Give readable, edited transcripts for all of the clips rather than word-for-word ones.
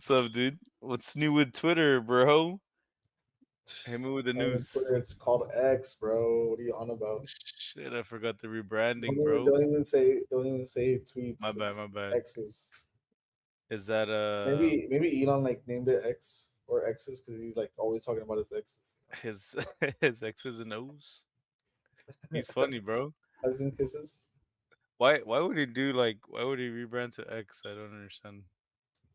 What's up, dude? What's new with Twitter, bro? Hit me with the It's not even news. Twitter. It's called X, bro. What are you on about? Shit, I forgot the rebranding, Don't even bro. don't even say don't even say My tweets. bad, It's my bad. X's. Is that Maybe Elon like named it X or X's because he's like always talking about his X's. his his X's and O's? He's funny, bro. Hugs and kisses. Why would he do like why would he rebrand to X? I don't understand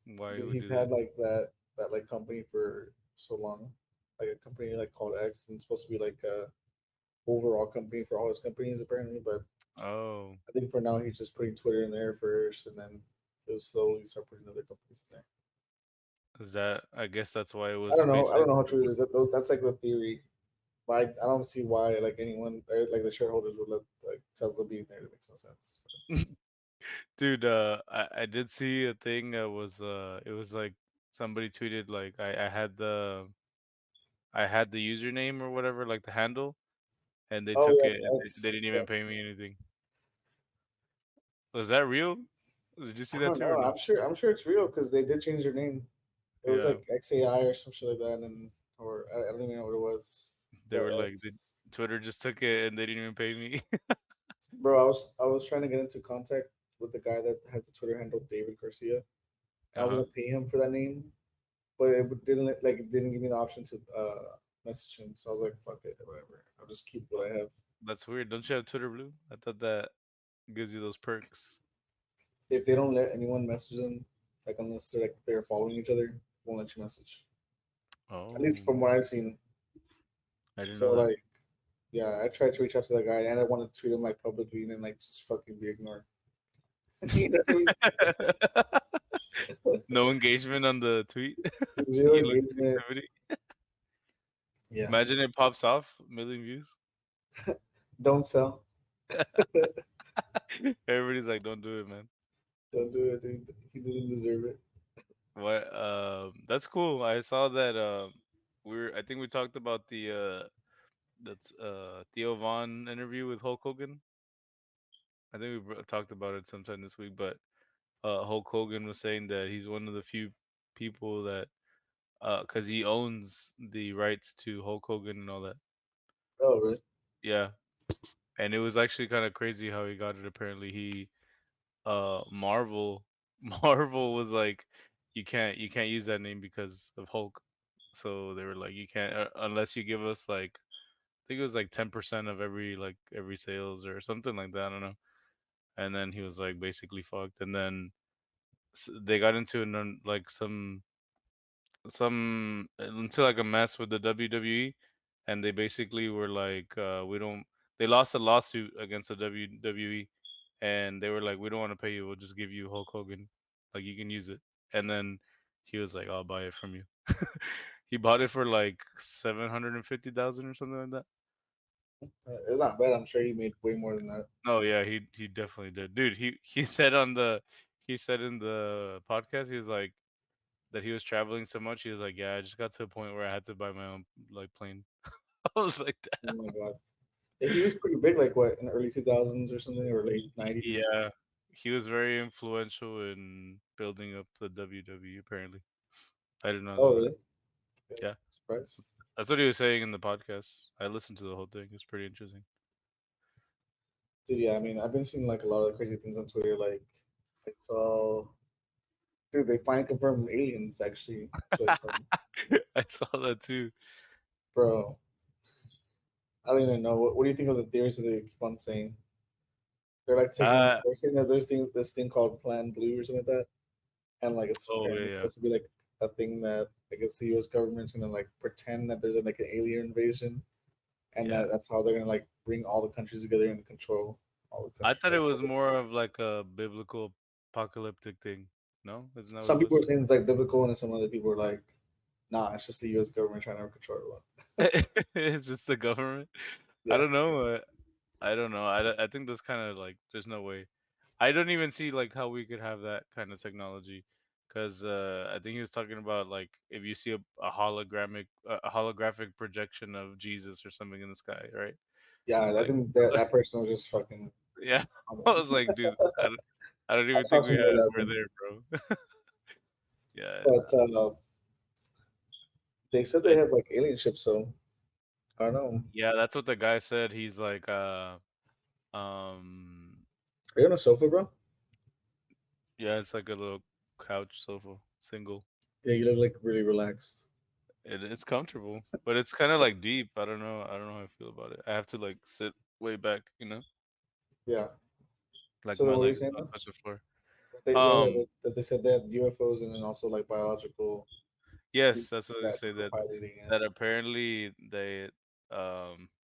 why he Dude, would he's do that. had like that like company for so long, like a company like called X, and it's supposed to be like a overall company for all his companies apparently. But Oh, I think for now he's just putting Twitter in there first, and then he'll slowly start putting other companies in there. is that I guess that's why it I was don't know. I don't basically know how true it is. That's like the theory. But I don't see why like anyone or like the shareholders would let like Tesla be in there. It makes no sense. Dude, I did see a thing that was it was like somebody tweeted like I had the username or whatever, like the handle, and they Oh took yeah, it and they X. didn't Yeah. even pay me anything. Was that real? Did you see I that don't too or know. no? I'm sure it's real because they did change their name. It was Yeah, like XAI or some shit like that, and or I don't even know what it was. they were The like, X. Twitter just took it and they didn't even pay me. Bro, I was trying to get into contact with the guy that has the Twitter handle David Garcia. I was Uh-huh. gonna pay him for that name, but it didn't give me the option to message him. So I was like, fuck it, whatever. I'll just keep what I have. That's weird. Don't you have Twitter Blue? I thought that gives you those perks. If they don't let anyone message them, like unless they're following each other, won't let you message. At least Oh, from what I've seen. I didn't So know that. like, yeah, I tried to reach out to that guy, and I wanted to tweet him like publicly, and then like just fucking be ignored. You know what I No engagement on the tweet. mean? Zero You look engagement. activity. Yeah, Imagine it pops off, million views. don't sell. Everybody's like, don't do it, man. Don't do it, dude. He doesn't deserve it. What? That's cool. I saw that. I think we talked about the that's Theo Von interview with Hulk Hogan. I think we talked about it sometime this week. But Hulk Hogan was saying that he's one of the few people that because he owns the rights to Hulk Hogan and all that. Oh, really? Yeah, and it was actually kind of crazy how he got it. Apparently, he Marvel Marvel was like, you can't use that name because of Hulk. So they were like, you can't unless you give us like I think it was like 10% of every sales or something like that. I don't know. And then he was like basically fucked. And then they got into like some into like a mess with the WWE, and they basically were like, we don't. They lost a lawsuit against the WWE, and they were like, we don't want to pay you. We'll just give you Hulk Hogan, like you can use it. And then he was like, I'll buy it from you. He bought it for like 750,000 or something like that. It's not bad. I'm sure he made way more than that. Oh yeah, he definitely did, dude. He said on the he said in the podcast he was like that he was traveling so much. He was like, yeah, I just got to a point where I had to buy my own like plane. I was like, Oh my god. Yeah, he was pretty big, like what in the early 2000s or something, or late '90s. yeah, he was very influential in building up the WWE. Apparently, I did not Oh, know that. really? Yeah, Yeah, surprise. that's what he was saying in the podcast. I listened to the whole thing. It's pretty interesting. Dude, yeah, I mean, I've been seeing like a lot of crazy things on Twitter. Like, I saw, dude, they finally confirmed aliens actually. So, I saw that too. bro, I don't even know. What do you think of the theories that they keep on saying? They're like Uh they're saying that there's this thing called Plan Blue or something like that, and like it's oh apparently yeah, yeah, supposed to be like a thing that I guess the U.S. government's gonna like pretend that there's like an alien invasion, and yeah. that's how they're gonna like bring all the countries together and control all the I countries, thought it like all was the more countries. of like a biblical apocalyptic thing. No, isn't that what it Some people are was? saying it's like biblical, and some other people are like, nah, it's just the U.S. government trying to control everyone. It's just the government. I Yeah, don't know. I don't know. I think that's kind of like there's no way. I don't even see like how we could have that kind of technology, because I think he was talking about like if you see a holographic projection of Jesus or something in the sky, right? yeah. I Like, think that person was just fucking. yeah. I I was like, dude, I don't even saw think something like that. we're there, bro. Yeah, But they said they I have like alien ships, so I don't know. yeah, that's what the guy said. He's like, um, Are you on a sofa, bro? yeah, it's like a little couch sofa, single. Yeah, you look like really relaxed. It's comfortable, but it's kind of like deep. I don't know. I don't know how I feel about it. I have to like sit way back, Yeah. like So then my what were you legs saying? don't Though? touch the floor. Yeah, Um, that they said they had UFOs and then also like biological yes, that's creatures what they that say were that piloting it. that apparently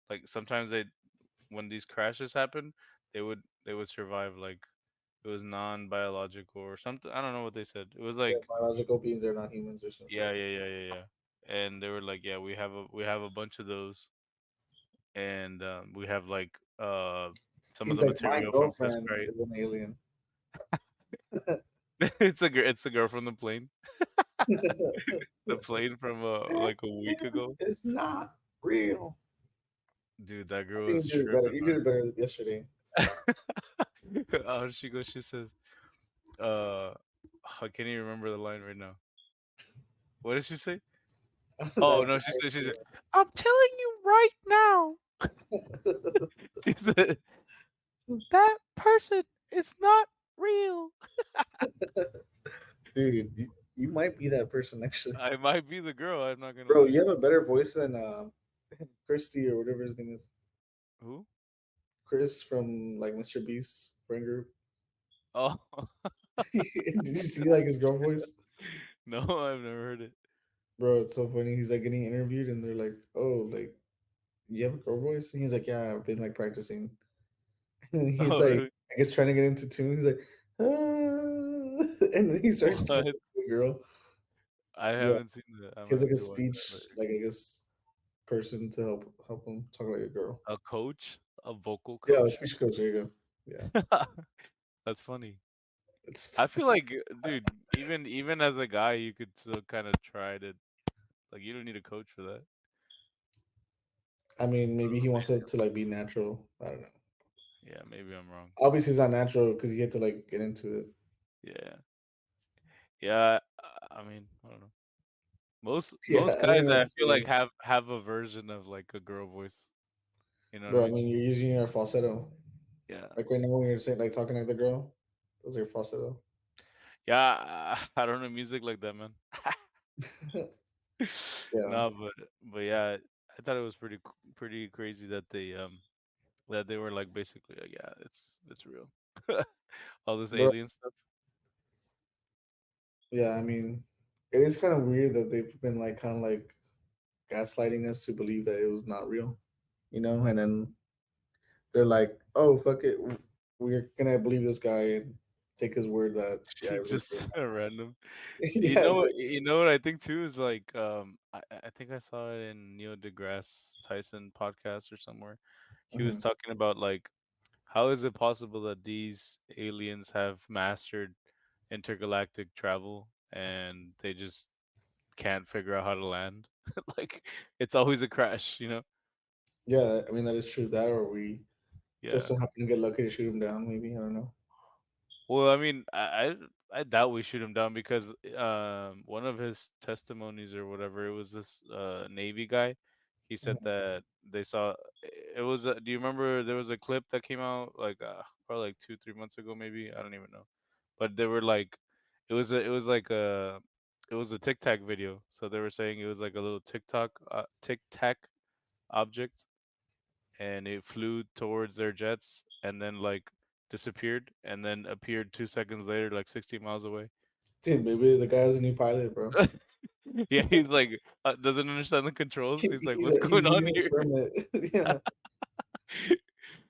like sometimes they when these crashes happen, they would survive like it was non-biological or something. I don't know what they said. It was Yeah, like biological beings are not humans or some shit yeah, like yeah, that. yeah, yeah, yeah. And they were like, yeah, we have a bunch of those, and we have like some of He's the like, my material from test girlfriend flight. is an alien. It's a girl from the plane, the plane from That like a week thing ago. is not real. Dude, that I girl think was you did it better. tripping You did on it better yesterday. it. How she goes? She says, uh, I can't even remember the line right now. What did she say? Oh That no, she said, guy. I'm telling you right now. She said that person is not real. Dude, you might be that person actually. I might be the girl. I'm not gonna Bro, lie. you have a better voice than Christy or whatever his name is. Who? Chris from like Mr. Beast's friend group. Oh Did you see like his girl voice? no, I've never heard it. Bro, it's so funny. He's like getting interviewed and they're like, oh, like, you have a girl voice? And he's like, yeah, I've been like practicing. And he's Oh like, really? I guess trying to get into tune. He's like, ah. And then he starts talking What? to the girl. I Yeah. haven't seen that. I He has might like have a to watch that speech, later. like I guess person to help him talk like a girl. A coach, a vocal Yeah, a coach. speech coach. There you go. Yeah, That's funny. it's. I feel like, dude, even as a guy, you could still kind of try to like. You don't need a coach for that. I mean, maybe he wants it to like be natural. I don't know. Yeah, maybe I'm wrong. Obviously, it's not natural because he had to like get into it. Yeah, yeah. I mean, I don't know. Most Yeah, most I don't even guys, know what I to feel like say, have a version of like a girl voice. You know what I bro. I mean? mean, you're using your falsetto. Yeah, Like right now when you're saying like talking like the girl, those are falsetto. yeah. I don't know music like that, man. Yeah, No, but yeah, I thought it was pretty crazy that they were like basically like, yeah, it's real. All this bro. alien stuff. Yeah, I mean, it is kind of weird that they've been like kind of like gaslighting us to believe that it was not real, you know, and then they're like, "Oh, fuck it, we're gonna believe this guy and take his word that yeah, it really Just did random. happen." Yeah, it's like, You know what I think too is like I think I saw it in Neil deGrasse Tyson podcast or somewhere. He was mhm. talking about like how is it possible that these aliens have mastered intergalactic travel and they just can't figure out how to land? Like it's always a crash, you know? Yeah, I mean that is true. That or we just Yeah. so happen to get lucky to shoot him down. Maybe I don't know. Well, I mean, I doubt we shoot him down because one of his testimonies or whatever, it was this Navy guy. He said Mhm. that they saw it was. Do you remember there was a clip that came out like probably like 2 3 months ago, maybe I don't even know, but they were like, it was a Tic Tac video. So they were saying it was like a little Tic Tac object and it flew towards their jets and then like disappeared and then appeared 2 seconds later, like 60 miles away. Dude, maybe the guy was a new pilot, bro. Yeah, he's like doesn't understand the controls. He's like, "What's He's going on using his here?" permit. Yeah,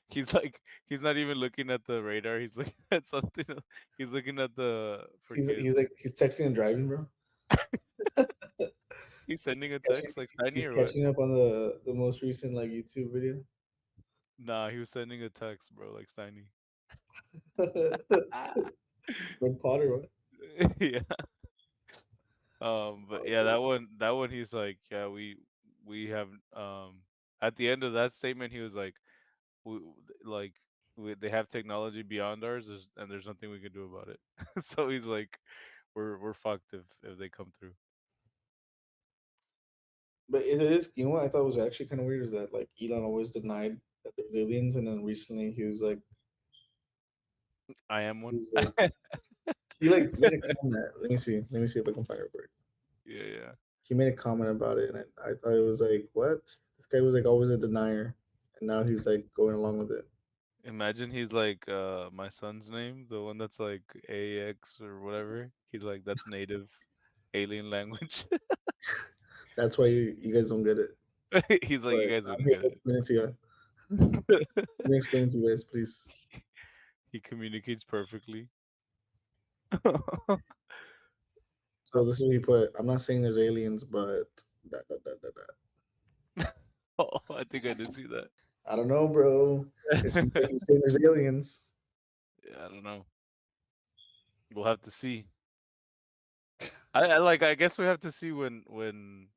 He's like, he's not even looking at the radar. He's looking at something. He's looking at the freaking. he's texting and driving, bro. He's sending a Catching, text like tiny he's or what? catching up on the most recent like YouTube video. Nah, he was sending a text, bro, like tiny. Red Potter, what? Yeah. But yeah, Oh, that one, he's like, yeah, we have at the end of that statement, he was like, we like they have technology beyond ours, and there's nothing we can do about it. So he's like, we're fucked if they come through. But it is, you know what I thought was actually kind of weird is that like Elon always denied that they're aliens, and then recently I am he one. was like, he like made a comment. Let me see if I can find it for you. Yeah, yeah. He made a comment about it, and I thought it was like, what? This guy was like always a denier, and now he's like going along with it. Imagine he's like my son's name, the one that's like AX or whatever. He's like that's native alien language. That's why you guys don't get it. He's like But you guys I'm wouldn't here get to it. explain it to you. Let me explain it to you guys, please. He communicates perfectly. So this is what he put. I'm not saying there's aliens, but Oh, I think I did see that. I don't know, bro. It seems like he's saying there's aliens. Yeah, I don't know. We'll have to see. I like. I guess we have to see Dude, if when.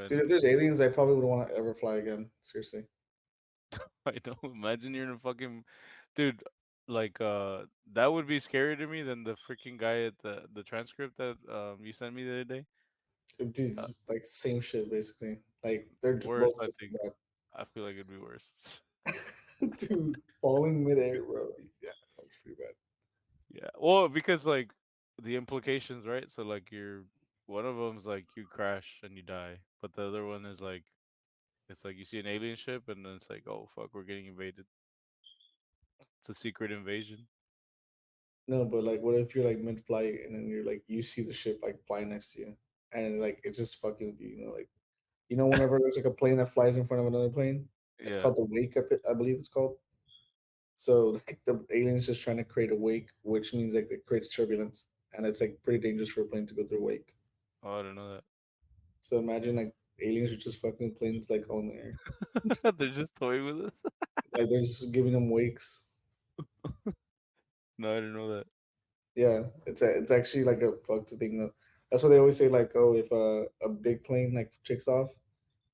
there's aliens, I probably wouldn't want to ever fly again. Seriously. I know. Imagine you're in a fucking dude. Like that would be scarier to me than the freaking guy at the transcript that you sent me the other day. It'd be Uh, like same shit basically. Like they're worse, both I just think. as I feel like it'd be worse. bad. Dude, falling midair, bro. Yeah, that's pretty bad. Yeah. Well, because like the implications, right? So like you're one of them's like you crash and you die, but the other one is like it's like you see an alien ship and then it's like oh fuck we're getting invaded. It's a secret invasion. No, but like, what if you're like mid flight and then you're like, you see the ship like flying next to you, and like it just fucking with you, like whenever there's like a plane that flies in front of another plane, it's Yeah. called the wake up, I believe it's called. So like the aliens just trying to create a wake, which means like it creates turbulence, and it's like pretty dangerous for a plane to go through a wake. Oh, I don't know So imagine like aliens are just fucking planes like on the air, that. They're just toying with us. like they're just giving them wakes. No, I didn't know that. Yeah, it's actually like a fucked thing. That's what they always say. Like, oh, if a big plane like takes off,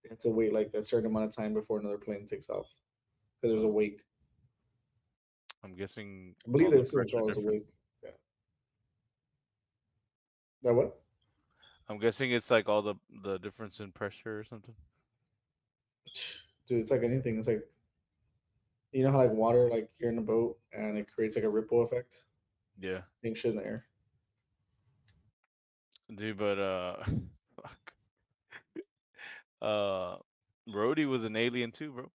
they have to wait like a certain amount of time before another plane takes off because there's a Oh, wake. I'm guessing I believe all the that's what it's pressure called, is a difference. wake. Yeah. That what? I'm guessing it's like all the difference in pressure or something. Dude, it's like anything. It's like how like water, like you're in a boat and it creates like a ripple effect. Yeah. Same shit in the air. Dude, but fuck. Uh Rhodey was an alien too, bro.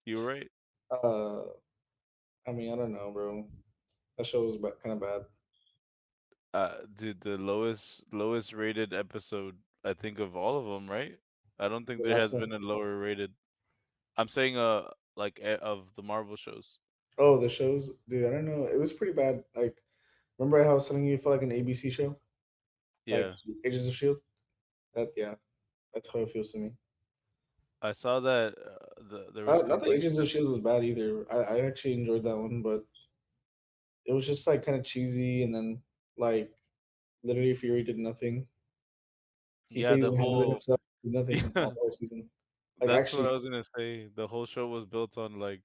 You were right. Uh, I mean, I don't know, bro. That show was kind of bad. Dude, the lowest rated episode I think of all of them, right? I don't think The there last has one. been a lower rated. I'm saying like of the Marvel shows. Oh, the shows, dude. I don't know. It was pretty bad. Like, remember how I was telling you it felt like an ABC show, like Yeah. Agents of Shield? That yeah, that's how it feels to me. I saw that there was Not that Agents of completion. Shield was bad either. I actually enjoyed that one, but it was just like kind of cheesy, and then like literally Fury did nothing. He Yeah, said he was the gonna handle it whole himself. Did nothing all yeah, the whole season. Like that's what actually, I was gonna say. The whole show was built on like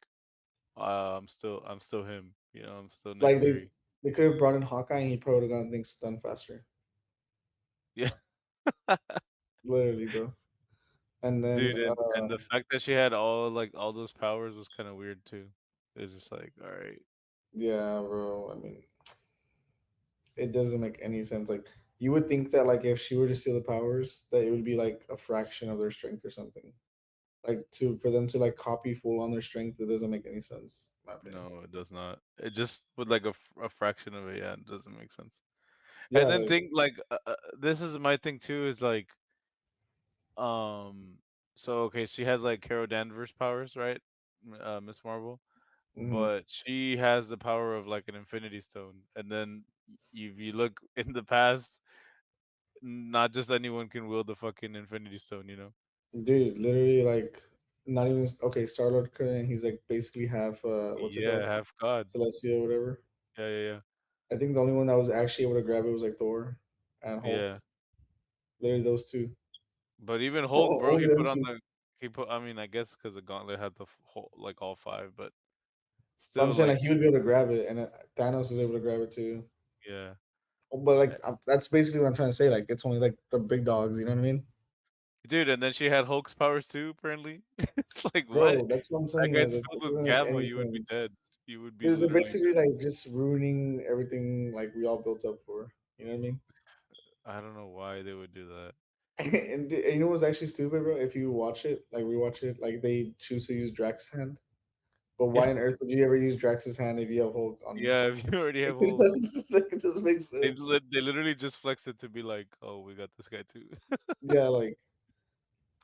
I'm still him, I'm still Nick like Fury. they could have brought in Hawkeye, and he probably would have gotten things done faster. Yeah. Literally, bro. And then Dude, and the fact that she had all those powers was kind of weird too. It's just like, all right. yeah, bro. I mean, it doesn't make any sense. Like you would think that like if she were to steal the powers, that it would be like a fraction of their strength or something. Like to for them to like copy full on their strength, it doesn't make any sense, in my opinion. No, it does not. It just with like a fraction of it, yeah, it doesn't make sense. And Yeah, then like think like this is my thing too is like um so okay, she has like Carol Danvers powers, right? Miss Marvel, mhm. but she has the power of like an Infinity Stone. And then if you look in the past, not just anyone can wield the fucking Infinity Stone, you know? Dude, literally like not even okay. Star Lord couldn't. He's like basically half. What's it Yeah, called? half God. Celestia, or whatever. Yeah, yeah, I think the only one that was actually able to grab it was like Thor and yeah. Yeah. Hulk. Literally those two. But even Hulk, bro, Only he them put on two. he put I mean, I guess because the gauntlet had the whole like all five, but But I'm still saying like like he would be able to grab it, and Thanos was able to grab it too. yeah. But Uh, like that's basically what I'm trying to say. Like it's only like the big dogs. You know what I mean, Dude, and then she had Hulk's powers too, apparently. It's like, what? bro? That's what I'm That saying. guy's That filled with doesn't make gamma, any you would be dead. sense. You would be They're literally basically dead. like just ruining everything like we all built up for. You know what I mean? I don't know why they would do that. And you know what's actually stupid, bro? If you watch it, like rewatch it, like they choose to use Drax's hand. But Yeah, why on earth would you ever use Drax's hand if you have Hulk on? yeah, if you already have Hulk. It doesn't make sense. They literally just flex it to be like, "Oh, we got this guy too." Yeah, like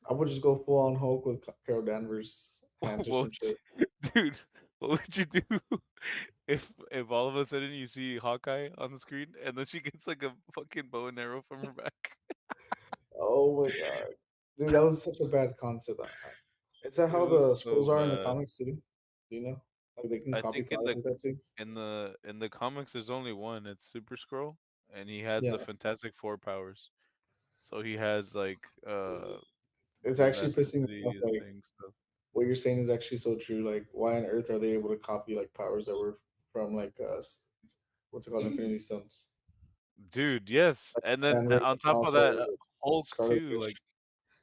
I would just go full on Hulk with Carol Danvers hands or What some would shit. dude, what would you do if all of a sudden you see Hawkeye on the screen and then she gets like a fucking bow and arrow from her back? Oh my god, dude, that was such a bad concept. Is that It how was the so scrolls are in the bad. comics too? Do you know? Like they can I copy think powers like that too. in the comics there's only one. It's Super Scroll, and he has the Yeah, Fantastic Four powers. So he has like it's actually pissing me off. elasticity, the Like thing stuff. what you're saying is actually so true. Like, why on earth are they able to copy like powers that were from like what's it called, Infinity Stones? Dude, yes. Like And then Danvers on and top of also that, Hulk Scarlet too. Like Witch.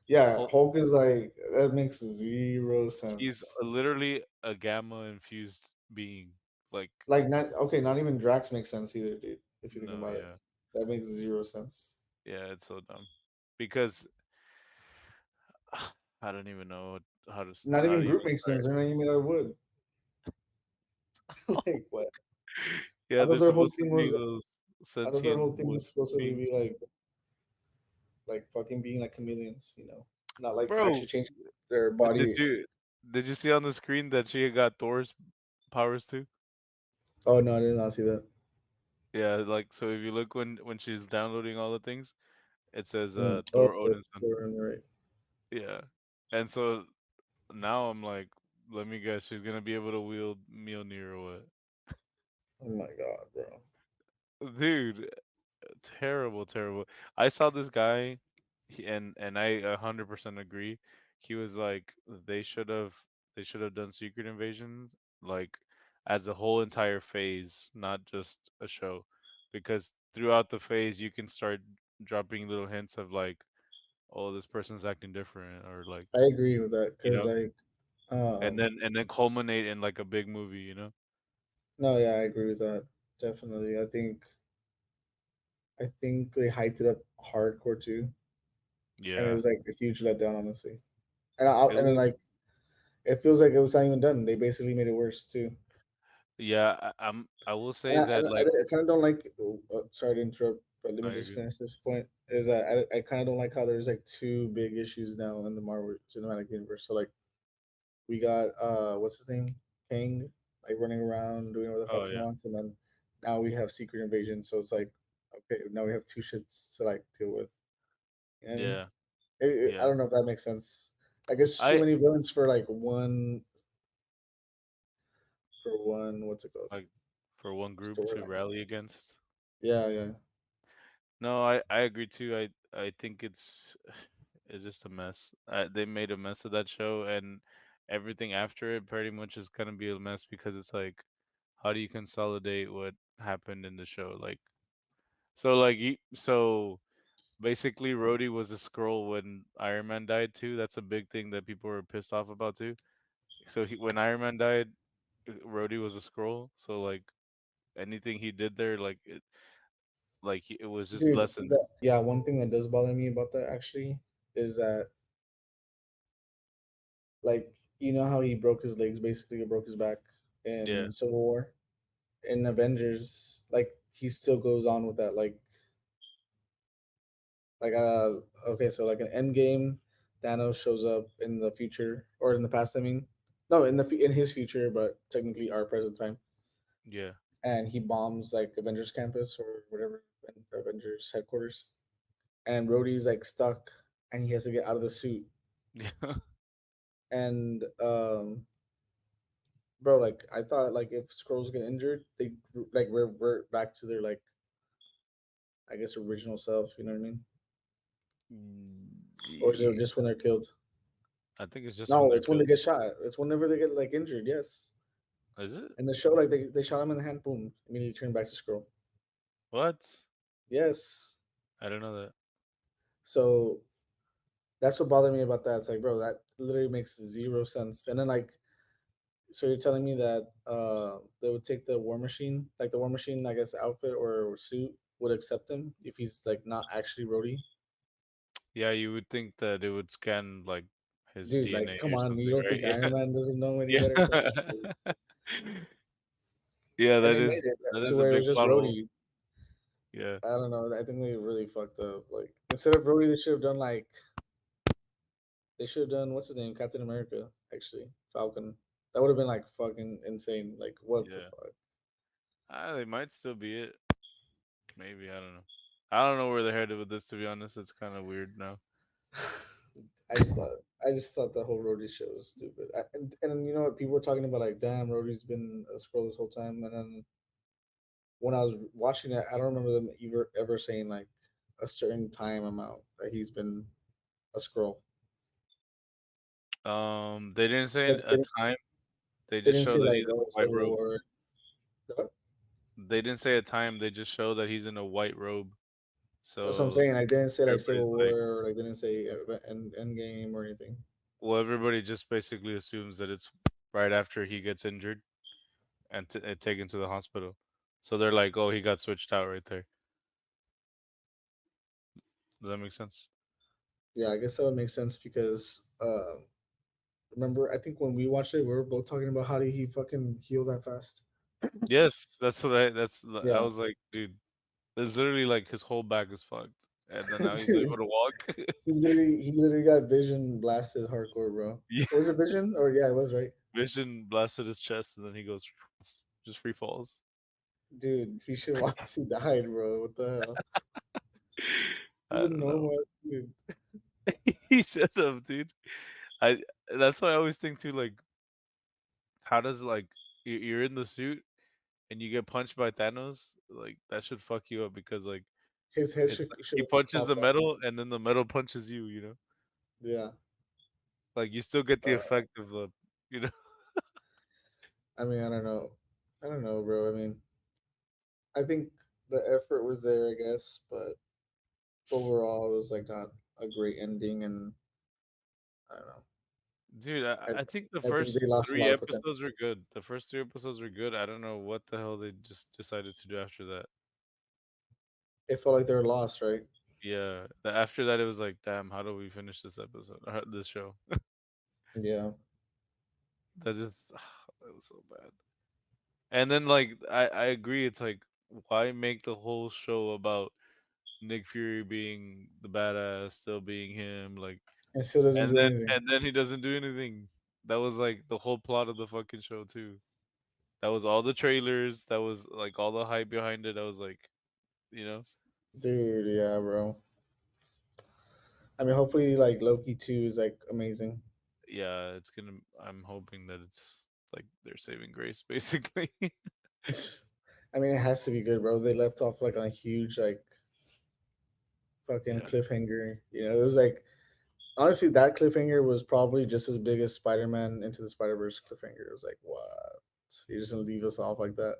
Yeah, Hulk, Hulk is like that makes zero he's sense. literally a gamma infused being. Like, Like not okay, not even Drax makes sense either, dude. If you think no, about it, yeah, that makes zero sense. yeah, it's so dumb because I don't even know Not how to even even Groot makes start. sense. They're not even made out of wood. Like what? I Yeah, thought they're their whole supposed to thing be was. those I thought their sentient whole thing wood was supposed to beings. be like fucking being like chameleons, you know, not like Bro, actually changing their did body. you see on the screen that she got Thor's powers too? Oh no, I did not see that. Yeah, like so if you look when she's downloading all the things, it says Oh, Thor Odinson. right. Yeah. And so now I'm like, let me guess, she's gonna be able to wield Mjolnir or what? Oh my god, bro. Dude, terrible, terrible. I saw this guy, and I 100% agree. He was like, they should have done Secret Invasion like as a whole entire phase, not just a show, because throughout the phase you can start dropping little hints of like, oh, this person's acting different, or like, I agree with that you because know, like and then culminate in like a big movie, you know? no, yeah, I agree with that. Definitely. I think they hyped it up hardcore too, and it Yeah, was like a huge letdown, honestly. it And then was. like it feels like it was not even done. They basically made it worse too. Yeah, I will say that And like I kind of don't like. Sorry to interrupt, but let no, me you're just good. finish this point. Is that I kind of don't like how there's like two big issues now in the Marvel Cinematic Universe. So like we got what's his name, Kang, like running around doing whatever the fuck Oh he yeah, wants, and then now we have Secret Invasion. So it's like okay, now we have two shits to like deal with. You know what I mean? yeah, I yeah. don't know if that makes sense. I guess too I many villains for like one what's it called, like for one group to storyline. rally against. Yeah, yeah. No, I agree too. I think it's just a mess. They made a mess of that show, and everything after it pretty much is gonna be a mess because it's like, how do you consolidate what happened in the show? Like, so like so basically, Rhodey was a scroll when Iron Man died too. That's a big thing that people were pissed off about too. So when Iron Man died, Rhodey was a scroll. So like anything he did there, it was just Dude, lessened. yeah, one thing that does bother me about that actually is that like you know how he broke his legs basically or broke his back Yeah, in Civil War? In Avengers, like he still goes on with that okay, so like an end game, Thanos shows up in the future or in the past, I mean. No, in his future, but technically our present time. yeah, And he bombs like Avengers campus or whatever, Avengers headquarters. And Rhodey's like stuck and he has to get out of the suit. yeah. And bro, like I thought like if scrolls get injured, they like revert back to their like I guess original self, you know what I mean? Or is it just when they're killed? I think it's just when No, they're it's when they killed. get shot. It's whenever they get like injured. Yes. Is it? In the show, like they shot him in the hand, boom, immediately turned back to scroll. What? Yes. I don't know that. So that's what bothered me about that. It's like, bro, that literally makes zero sense. And then like, so you're telling me that they would take the War Machine, like the War Machine, I guess, outfit or suit would accept him if he's like not actually Rhodey? Yeah, you would think that it would scan like his Dude, like, DNA come or on, you something, don't think right? Iron Man doesn't know any Yeah. better? Come on, dude. Yeah. Yeah, And that they made is it that to is a where it was big just plot hole. Rhodey. Yeah. I don't know. I think they really fucked up. Like instead of Rhodey, they should have done like they should have done what's his name, Captain America. Actually, Falcon. That would have been like fucking insane. Like what the Yeah. fuck? They might still be it. Maybe, I don't know. I don't know where they're headed with this, to be honest. It's kind of weird now. I just thought I just thought the whole Rhodey show was stupid. And you know what? People were talking about like, damn, Rhodey's been a scroll this whole time. And then when I was watching it, I don't remember them ever saying like a certain time amount that he's been a scroll. They didn't say Like a time. They they just didn't show say that like, he's in oh, a white Civil robe. War. They didn't say a time. They just show that he's in a white robe. That's what I'm So saying. I didn't say like everybody's Civil like, War or like didn't say end game or anything. well, everybody just basically assumes that it's right after he gets injured and taken to the hospital. So they're like, oh, he got switched out right there. Does that make sense? Yeah, I guess that would make sense because remember I think when we watched it, we were both talking about how did he fucking heal that fast. Yes, that's what I Yeah, was like, dude, it's literally like his whole back is fucked, and then now he's able dude, to walk. he literally got Vision blasted hardcore, bro. Yeah, Or was it Vision? Or yeah, it was right, Vision blasted his chest, and then he goes, just free falls. dude. He should have honestly died, bro. What the hell? I He's a don't know. normal dude. He should have, dude. I That's why I always think too, like, how does like you're in the suit and you get punched by Thanos, like that should fuck you up because like His head it's should like should he have punches the popped off. metal and then the metal punches you, Yeah. like you still get the Uh, effect of the, you know. I mean, I don't know. I don't know, bro. I mean, I think the effort was there, I guess, but overall, it was like not a great ending, and I don't know. Dude, I I think the I think first they lost a three lot of potential. episodes were good. The first three episodes were good. I don't know what the hell they just decided to do after that. It felt like they were lost, right? Yeah, after that it was like, damn, how do we finish this episode, this show? Yeah. That just it was so bad. And then like I agree, it's like why make the whole show about Nick Fury being the badass, still being him, like, And still doesn't do anything. and then he doesn't do anything. That was like the whole plot of the fucking show too. That was all the trailers. That was like all the hype behind it. I was like, you know, Dude, yeah, bro. I mean, hopefully, like Loki 2 is like amazing. yeah, it's gonna. I'm hoping that it's like they're saving grace, basically. I mean, it has to be good, bro. They left off like on a huge, like, fucking Yeah, cliffhanger. You know, it was like, honestly, that cliffhanger was probably just as big as Spider Man Into the Spider Verse cliffhanger. It was like, what? You're just gonna leave us off like that?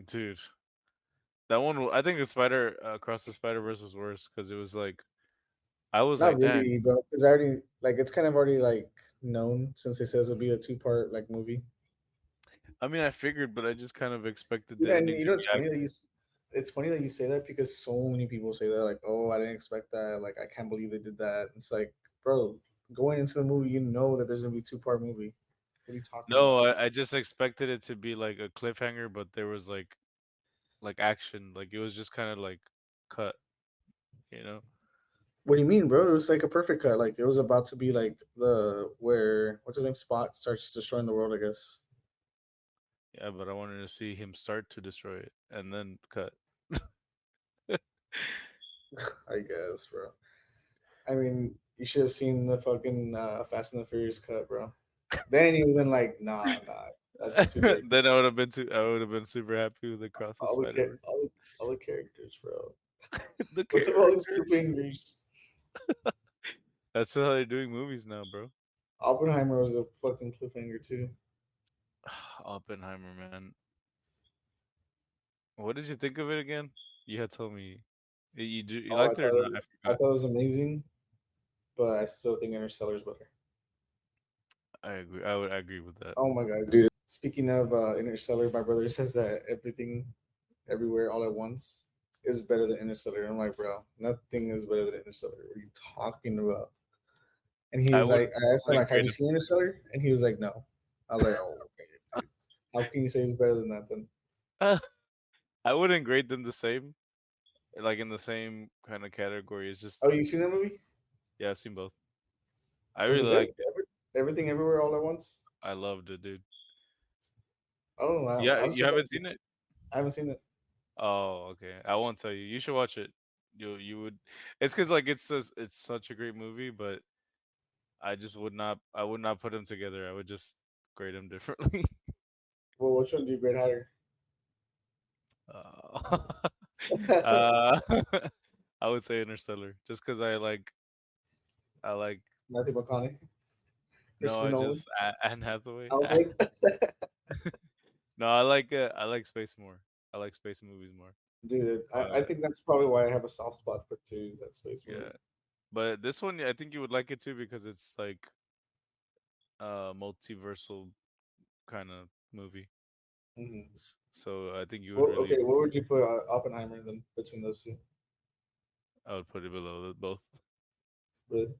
dude, that one. I think the Spider Across the Spider Verse was worse because it was like I was Not like, damn. really, bro. It's already like it's kind of already like known since it says it'll be a two-part like movie. I mean, I figured, but I just kind of expected You the know, and ending you to know, be it's funny that you say that because so many people say that, like, oh, I didn't expect that. Like, I can't believe they did that. It's like, bro, going into the movie, you know that there's gonna be a two-part movie. What are you talking no. about? I just expected it to be like a cliffhanger, but there was like action. Like it was just kind of like cut, you know. What do you mean, bro? It was like a perfect cut. Like, it was about to be like the where what's his name? Spot starts destroying the world. I guess. Yeah, but I wanted to see him start to destroy it and then cut. I guess, bro. I mean, you should have seen the fucking Fast and the Furious cut, bro. Then you would have been like, nah, that's super. Then I would have been I would have been super happy with Across the All the, Spider ca- Verse. all the characters, bro. The What's up with all these character. cliffhangers? That's how they're doing movies now, bro. Oppenheimer was a fucking cliffhanger too. Oppenheimer, man. What did you think of it again? You had told me. You Oh, liked it or not? I I forgot. thought it was amazing, but I still think Interstellar is better. I agree. I agree with that. Oh my god, dude! Speaking of Interstellar, my brother says that everything, everywhere, all at once is better than Interstellar. I'm like, bro, nothing is better than Interstellar. What are you talking about? And he I was would like, I asked him wouldn't like, have grade you it. seen Interstellar? And he was like, no. I was like, oh, okay, dude. How can you say it's better than that then? I wouldn't grade them the same, like in the same kind of category. It's just Oh, you seen that movie? yeah, I've seen both. I Was really it good? like it. Everything, everywhere, all at once. I loved it, dude. I don't know. Yeah, I'm you haven't surprised. seen it? I haven't seen it. Oh, okay. I won't tell you. You should watch it. You would. It's because like it's such a great movie, but I just would not. I would not put them together. I would just grade them differently. Well, which one do you grade higher? Uh, uh, I would say Interstellar, just because I like. Matthew McConaughey, No, Christopher I Nolan. just Anne Hathaway. I was like, No, I like space more. I like space movies more. dude, I But think that's probably why I have a soft spot for two, that space movie. yeah, but this one I think you would like it too because it's like multiversal kind of movie. Hmm. So I think you would Well, really. okay, what would you put Oppenheimer then between those two? I would put it below both. Really?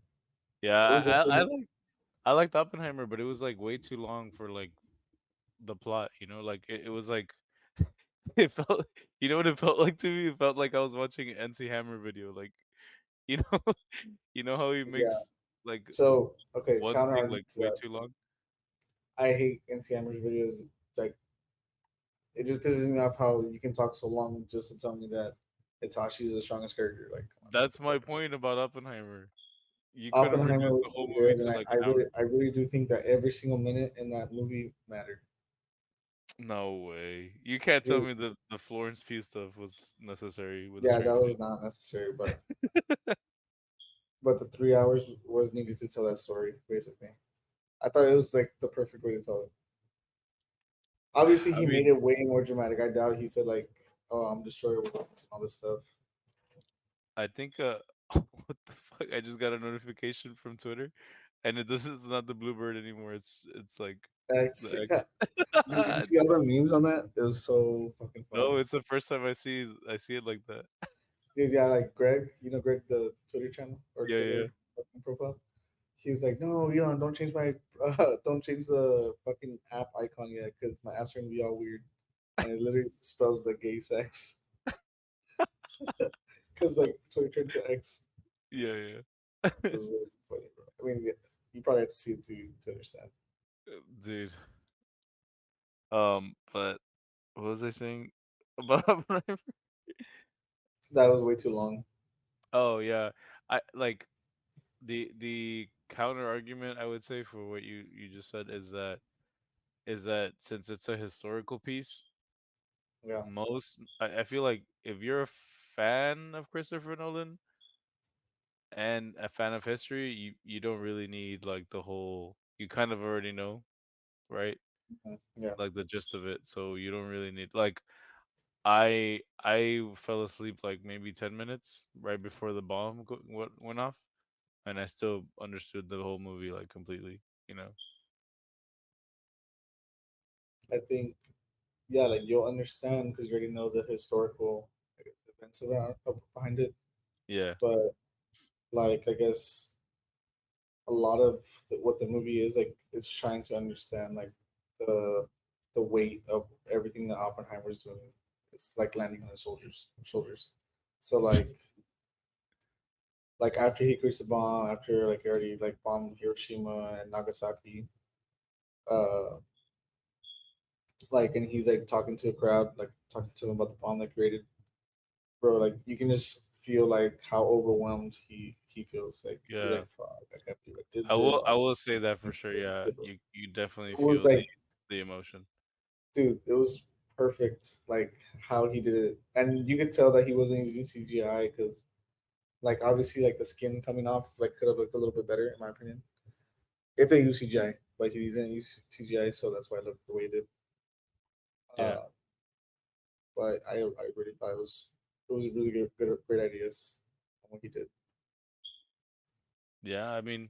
Yeah, What was the film? I liked Oppenheimer, but it was like way too long for like the plot. You know, like it was like it felt. You know what it felt like to me? It felt like I was watching an NC Hammer video. Like you know, you know how he Yeah. makes like So, okay, one counter thing argument like to way that. too long. I hate NC Hammer's videos. Like, it just pisses me off how you can talk so long just to tell me that Itachi is the strongest character. Like, come on, shut the That's my fuck up. point about Oppenheimer. You could have Oppenheimer reduced was the whole really movie good, to and like an hour. I really do think that every single minute in that movie mattered. No way. You can't tell Dude, me the Florence Pugh stuff was necessary with a yeah, straight that face. was not necessary, but the 3 hours was needed to tell that story. Basically, I thought it was like the perfect way to tell it. Obviously, I he mean, made it way more dramatic. I doubt he said like, "Oh, I'm destroyer world" and all this stuff. I think what the fuck? I just got a notification from Twitter and this is not the Bluebird anymore. It's like X, the yeah. X. Dude, did you see all the memes on that? It was so fucking No, funny. it's the first time I see it like that. Dude, yeah, like Greg, you know Greg, the Twitter channel or Yeah, yeah. Twitter fucking profile. He was like, "No, you don't change my, don't change the fucking app icon yet, because my apps are gonna be all weird." And it literally spells the gay sex, because like Twitter turned to X. Yeah, It yeah. was really funny, bro. I mean, yeah, you probably have to see it to understand. Dude. But what was I saying about Oppenheimer? That was way too long. Oh yeah. I like the counter argument I would say for what you just said is that since it's a historical piece, Yeah. I feel like if you're a fan of Christopher Nolan and a fan of history, you don't really need like the whole you kind of already know, right? Mhm. Yeah. Like the gist of it. So you don't really need like I fell asleep like maybe 10 minutes right before the bomb went off and I still understood the whole movie like completely, you know. I think, yeah, like you'll understand because you already know the historical, I guess, events behind it. Yeah. But like, I guess a lot of what the movie is like, it's trying to understand like the the weight of everything that Oppenheimer's doing. It's like landing on his shoulders. So like after he creates the bomb, after like he already like bombed Hiroshima and Nagasaki, uh, like and he's like talking to a crowd, like talking to them about the bomb they created, bro. Like you can just feel like how overwhelmed he feels. Like he's Yeah. like, "Fuck, I can't believe I did this." I All will this. say that for sure. Yeah. It You definitely was feel like, the emotion. dude, it was perfect. Like how he did it, and you could tell that he wasn't using CGI because, like, obviously, like the skin coming off, like could have looked a little bit better, in my opinion, if they use CGI. But he didn't use CGI, so that's why it looked the way it did. Yeah. Uh, but I really thought it it was really great ideas on what he did Yeah, I mean,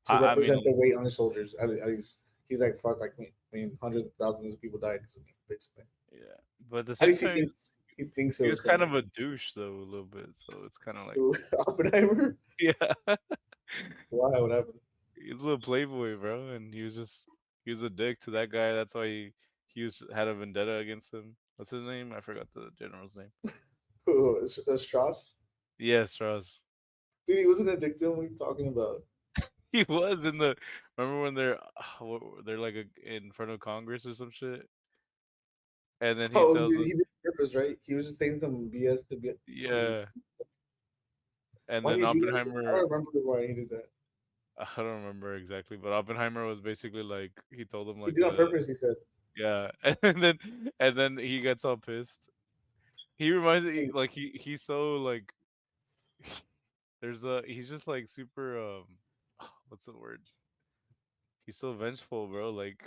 to I represent mean, the weight on his shoulders. At least he's like, fuck, like me. I mean, hundreds of thousands of people died because of me, basically. yeah, but at the At same least time, he thinks it he was was kind him. of a douche though, a little bit. So it's kind of like, Who, Oppenheimer. yeah, Why? What happened? he's a little playboy, bro, and he was a dick to that guy. That's why he was had a vendetta against him. What's his name? I forgot the general's name. Who? Strauss. Yes, Ross. Dude, he wasn't addicted. What are you talking about? He was in the. Remember when they're like in front of Congress or some shit, and then he Oh, tells dude, us, he did it on purpose, right? He was just saying some BS to be. To, yeah, and why then did he do that? I Oppenheimer. don't remember why he did that. I don't remember exactly, but Oppenheimer was basically like he told him He like did it on a purpose. He said, yeah, and then he gets all pissed. He reminds me like he's so like there's a he's just like super what's the word? He's so vengeful, bro. Like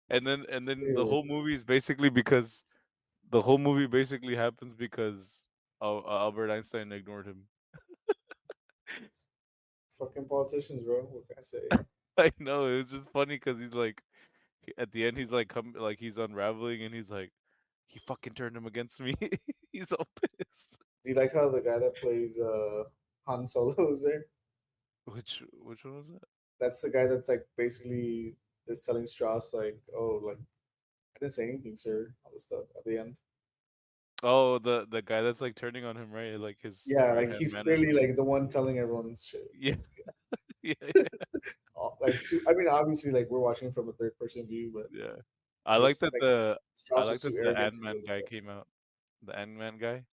and then the "Dude, whole movie is basically because the whole movie basically happens because Albert Einstein ignored him. fucking politicians, bro. What can I say?" I know it was just funny because he's like at the end he's like come like he's unraveling and he's like he fucking turned him against me. He's so pissed. Do you like how the guy that plays Han Solo is there? Which one was that? That's the guy that's like basically is telling Strauss like, "Oh, like I didn't say anything, sir." All this stuff at the end. Oh, the guy that's like turning on him, right? Like his Yeah, right like hand he's man or clearly something. like the one telling everyone shit. Yeah, Like, yeah, like I mean, obviously, like we're watching from a third person view, but yeah. it's like I Strauss like is that too the arrogant Ant to Man do guy that. came out. The Ant Man guy.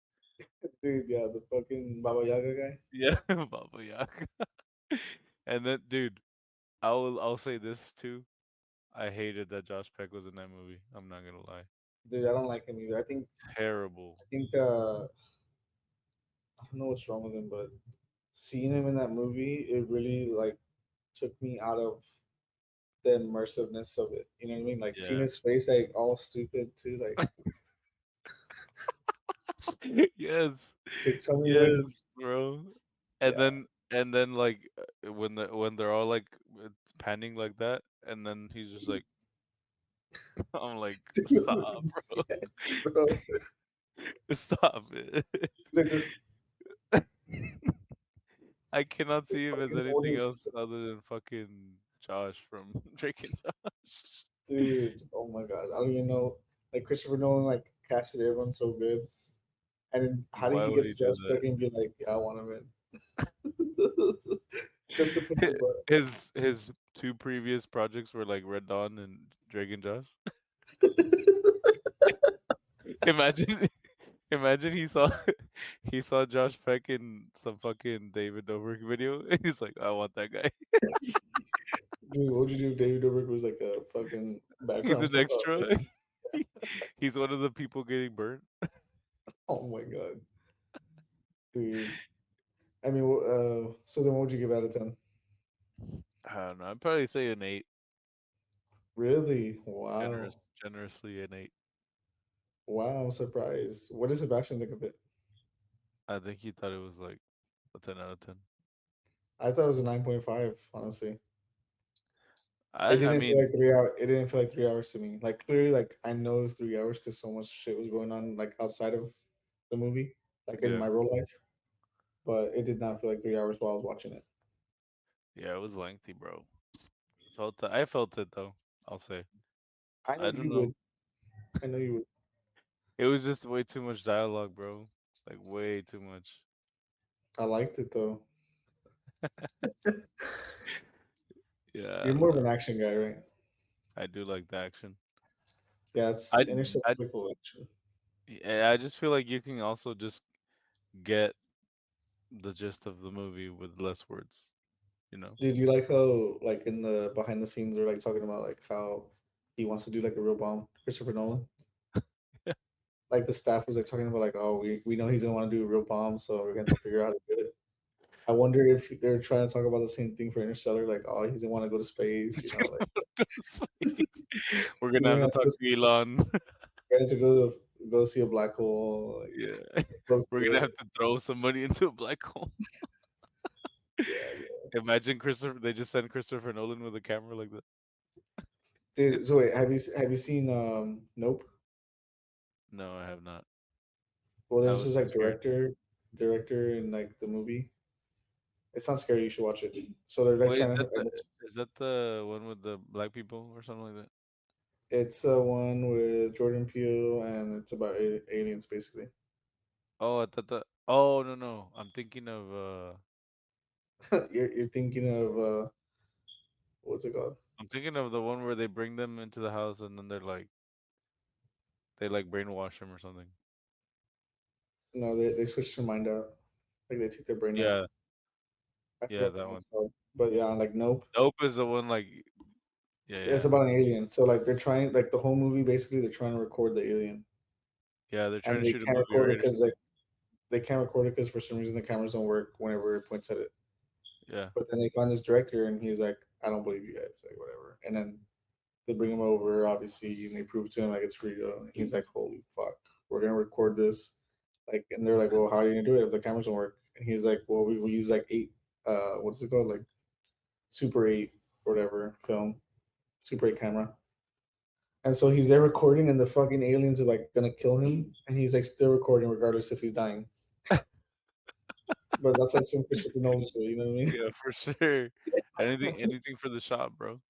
Dude, yeah, the fucking Baba Yaga guy. Yeah, Baba Yaga. And then, dude, I'll say this too. I hated that Josh Peck was in that movie. I'm not gonna lie. Dude, I don't like him either. Terrible. I think I don't know what's wrong with him, but seeing him in that movie, it really like took me out of the immersiveness of it. You know what I mean? Like seeing Yeah. his face like all stupid too. Like, Yes. it's like tell me when. Yes, bro. Yeah, And then like when they're all like panning like that, and then he's just like, I'm like, stop, dude, bro. yes, bro. Stop it. He's like this I cannot see him as fucking holding anything his else other than fucking Josh from Drake and Josh. dude. Oh my god, I don't even know. Like Christopher Nolan, like casted everyone so good, and then how did Why he would get he to do Josh that? Peck and be like, "Yeah, I want him in," just to push the His two previous projects were like Red Dawn and Drake and Josh. Imagine imagine he saw he saw Josh Peck in some fucking David Dobrik video and he's like, I want that guy. Dude, what would you do if David Dobrik was like a fucking He's background? an extra. He's one of the people getting burnt. Oh my god, dude. I mean, so then what would you give out of 10? I don't know. I'd probably say an 8. Really? Wow. Generously an 8. Wow, I'm surprised. What does Sebastian think of it? I think he thought it was like a 10 out of 10. I thought it was a 9.5, honestly. It I didn't feel mean, like 3 hours. It didn't feel like 3 hours to me. Like clearly, like I know it's 3 hours because so much shit was going on like outside of the movie, like in yeah. my real life. But it did not feel like 3 hours while I was watching it. Yeah, it was lengthy, bro. I felt it though. I'll say. I know I don't you know. would. I know you would. It was just way too much dialogue, bro. Like way too much. I liked it though. Yeah, I You're don't more of know. an action guy, right? I do like the action. Yeah, it's I I Interstellar's like full action. yeah, I just feel like you can also just get the gist of the movie with less words, you know? Dude, you like how like in the behind the scenes they're like talking about like how he wants to do like a real bomb, Christopher Nolan. Like the staff was like talking about like, oh, we know he's gonna want to do a real bomb, so we're gonna have to figure out how to do it. I wonder if they're trying to talk about the same thing for Interstellar, like, oh, he's gonna want to go to space, you know, like Go to space. We're he's gonna have gonna to have to talk to Elon. go to go see a black hole, like Yeah. close We're to gonna it. have to throw some money into a black hole. Yeah, bro. Imagine Christopher. They just send Christopher Nolan with a camera like that. Dude. So wait, have you seen Nope? No, I have not. Well, I there's was this too like scared. director in like the movie. It's not scary. You should watch it. So they're like Wait, trying to. is that the one with the black people or something like that? It's the one with Jordan Peele, and it's about aliens, basically. Oh, I thought that. Oh no no, I'm thinking of You're thinking of what's it called? the one where they bring them into the house and then they like brainwash them or something. No, they switched their mind out. Like they take their brain out. Yeah, I yeah, forgot the that name one. it's called. But yeah, like Nope. Nope is the one like yeah It's yeah about an alien. So like they're trying, like the whole movie basically they're trying to record the alien, yeah. They're trying and to they shoot a can't movie record it right or because something. like they can't record it because for some reason the cameras don't work whenever it points at it. Yeah. But then they find this director and he's like, I don't believe you guys, like whatever. And then they bring him over, obviously, and they prove to him like it's real. And he's like, holy fuck, we're gonna record this. Like, and they're like, well, how are you gonna do it if the cameras don't work? And he's like, well, we use like eight, what's it called, like Super 8 or whatever film, Super 8 camera. And so he's there recording, and the fucking aliens are like gonna kill him, and he's like still recording regardless if he's dying. But that's like some Christopher Nolan shit, you know what I mean? Yeah, for sure. Anything for the shot, bro.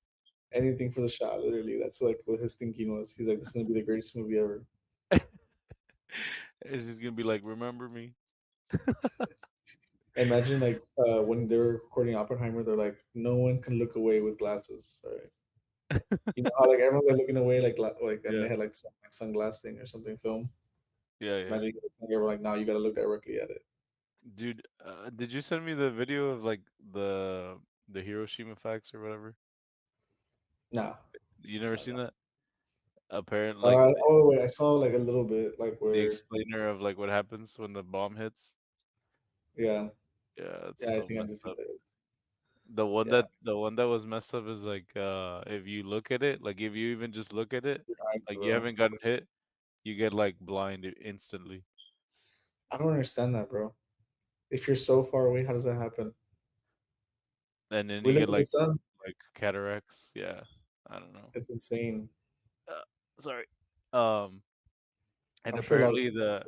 Anything for the shot, literally. That's like what his thinking was. He's like, this is gonna be the greatest movie ever. It's just gonna be like, remember me? Imagine like when they were recording Oppenheimer, they're like, no one can look away with glasses. All right. You know how like everyone's like looking away, like, and Yeah, they had like some like sunglass thing or something film. yeah, yeah. Imagine they were like, now you got to look directly at it. Dude, did you send me the video of like the Hiroshima facts or whatever? Nah, You never nah, seen nah. that? Apparent like Oh wait, I saw like a little bit, like the where, explainer of like what happens when the bomb hits. yeah, Yeah, it's yeah, I so think I messed just see up. that. Yeah, The one that was messed up is like if you look at it, like if you even just look at it, your eyes, like you bro. haven't gotten hit, you get like blind instantly. I don't understand that, bro. If you're so far away, how does that happen? And then We you look get at the sun. like cataracts. Yeah. I don't know. It's insane. Uh, sorry. Um and I'm sure a lot of apparently people.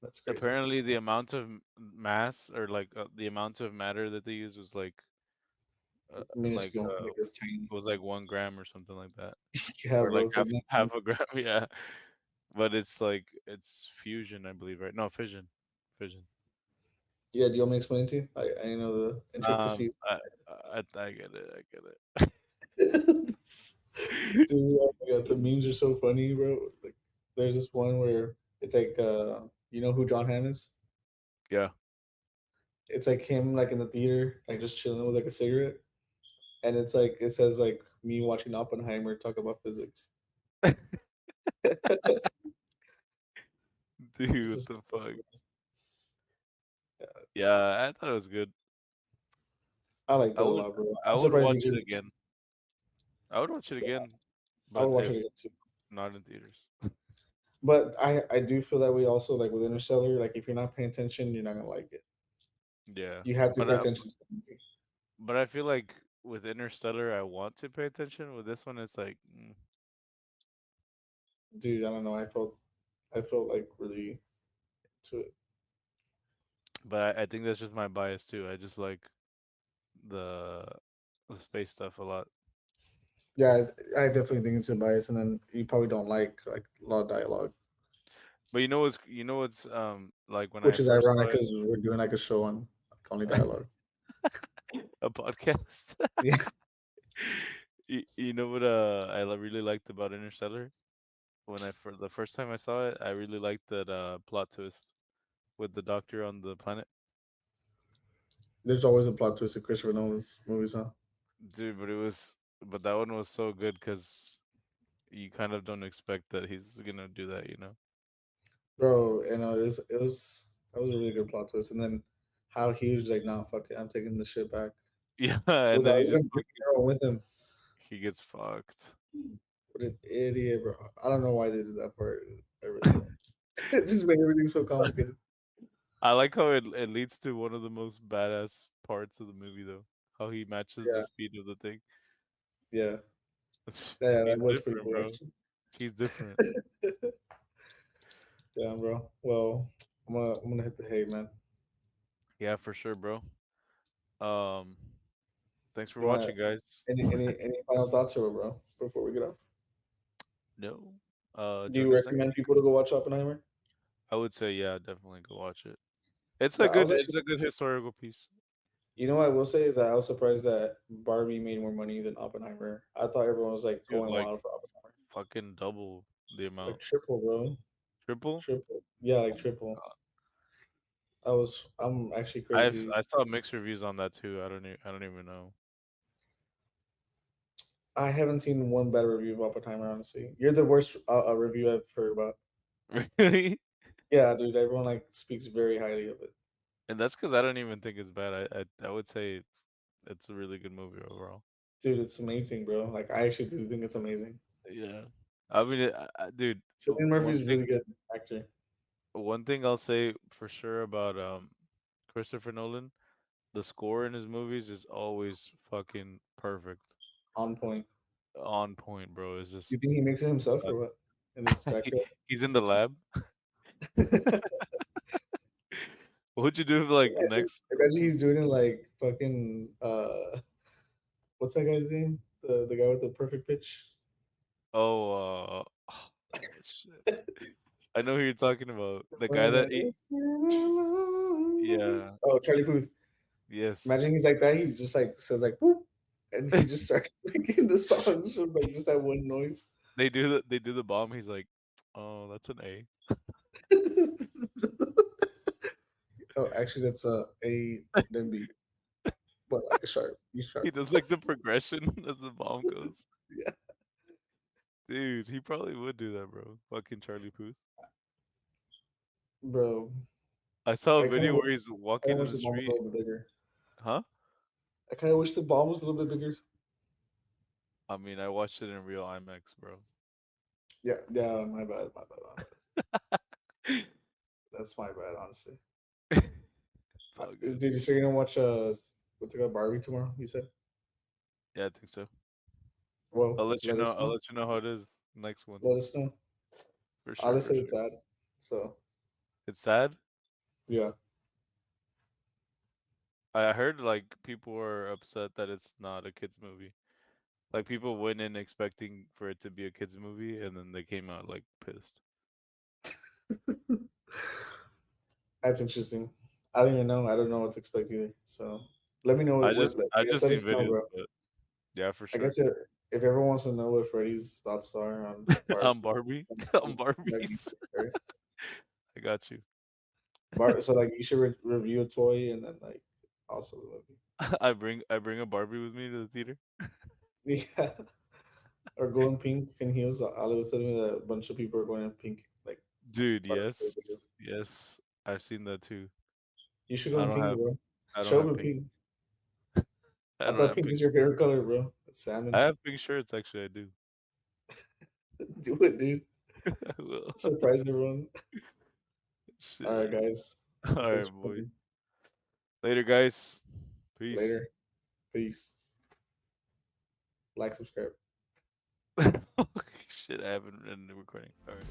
That's crazy. the amount of mass or like the amount of matter that they use was like Minuscule, like it's tiny. was like 1 gram or something like that. Yeah, Or bro. like It's like half nothing. a gram, yeah. But it's like it's fusion, I believe, right? No, fission. Fission. Yeah, do you want me to explain it to you? I know the intricacies. I get it. I get Dude, it. oh my God, the memes are so funny, bro. Like, there's this one where it's like, you know who John Hamm is? Yeah. It's like him, like in the theater, like just chilling with like a cigarette, and it's like it says like me watching Oppenheimer talk about physics. It's Dude, what just, the fuck? yeah, Yeah, I thought it was good. I liked I it a would lot, bro. I I'm would surprised watch you it didn't. again. I would watch it again, I would but watch if it again too. not in theaters. But I do feel that way also, like with Interstellar. Like if you're not paying attention, you're not gonna like it. Yeah. You have to But pay attention to the movie. I feel like with Interstellar I want to pay attention. With this one it's like Dude, I don't know. I felt like really to it. but I think that's just my bias too. I just like the the space stuff a lot. Yeah, I definitely think it's a bias, and then you probably don't like a lot of dialogue, But you know what's like when I which is first ironic saw because we're doing like a show on like only dialogue. a podcast. Yeah, You know what really liked about Interstellar? When I for the first time I saw it, I really liked that plot twist with the doctor on the planet. there's always a plot twist in Christopher Nolan's movies, huh? Dude, but that one was so good because you kind of don't expect that he's gonna do that, you know? Bro, it was that was a really good plot twist, and then how he was like, "Nah, fuck it, I'm taking this shit back," Yeah, and then without he just even bringing fucking everyone with him. he gets fucked. What an idiot, bro! I don't know why they did that part. I really don't. It just made everything so complicated. I like how it leads to one of the most badass parts of the movie, though. How he matches the Yeah, speed of the thing. yeah, It's, yeah. That he's was pretty different, cool, bro. actually. He's different. Damn, bro. Well, I'm gonna hit the hay, man. Yeah, for sure, bro. Um, thanks for You want watching, guys. any final thoughts, or bro, before we get off? No. Do Join you us next recommend week. people to go watch Oppenheimer? I would say, yeah, definitely go watch it. I was It's actually, a good historical piece. you know, what I will say is that I was surprised that Barbie made more money than Oppenheimer. I thought everyone was like Dude, going like wild for Oppenheimer, fucking double the like amount. triple, bro, Triple? triple. Yeah, like Oh my triple. god. I'm actually crazy. I saw mixed reviews on that too. I don't even know. I haven't seen one bad review of Oppenheimer. Honestly, you're the worst review I've heard about. Really? Yeah, dude. Everyone like speaks very highly of it. And that's because I don't even think it's bad. I would say it's a really good movie overall. Dude, it's amazing, bro. Like I actually do think it's amazing. Yeah. I mean, dude, Cillian Murphy is really good actor, one thing I'll say for sure about Christopher Nolan, the score in his movies is always fucking perfect. on point. On point, bro. It's You just think he makes it himself uh, or what? In his he, backyard. he's in the lab. What would you do if like next Imagine he's doing it like fucking what's that guy's name? The guy with the perfect pitch. oh shit. I know who you're talking about. The guy that It's been a long day. yeah, Oh, Charlie Puth. yes. Imagine he's like that. He just like says like whoop, and he just starts making the songs from like just that one noise. They do the bomb. He's like, "Oh, that's an A." Oh, actually, that's A then B, but like a sharp, B He sharp. does like the progression as the bomb goes. Yeah, Dude, he probably would do that, bro. Fucking Charlie Puth. bro. I saw a I kind video of where he's I kind walking of in wish the the bomb was a street. little bit bigger. Huh? I kind of wish the bomb was a little bit bigger. I mean, I watched it in real IMAX, bro. Yeah, yeah. My bad, my bad, my bad. That's my bad, honestly. It's all good. Did you say you're gonna watch what's it called, Barbie tomorrow? You said. Yeah, I think so. Well, let us I'll know. let you know how it is next one. Let us know. For I'll sure, just for say it's sure. sad. So It's sad. yeah, I heard like people are upset that it's not a kids movie. Like people went in expecting for it to be a kids movie and then they came out like pissed. that's interesting. I don't even know. I don't know what to expect either. So let me know what. I I guess just let seen us know, videos, bro. but yeah, for I sure. guess if everyone wants to know what Freddie's thoughts are on Barbie, I'm Barbie. I'm like, you Barbies. should share. I got you. So like you should review a toy and then like also the movie. I bring a Barbie with me to the theater. Yeah, or go in pink and heels. Ali was telling me that a bunch of people are going in pink, like Dude, Barbie yes. videos. Yes. I've seen that too. You should go I in don't pink, have bro. I don't Show up have in pink. pink. I I don't thought have pink pink. is your favorite color, bro. It's I salmon. have pink shirts actually, I do. Do it, dude. I will. Surprise everyone. All right, Shit. guys. All right, Thanks for boy. coming. Later, guys. Peace. Later. Peace. Like, subscribe. Shit, I haven't been recording. All right.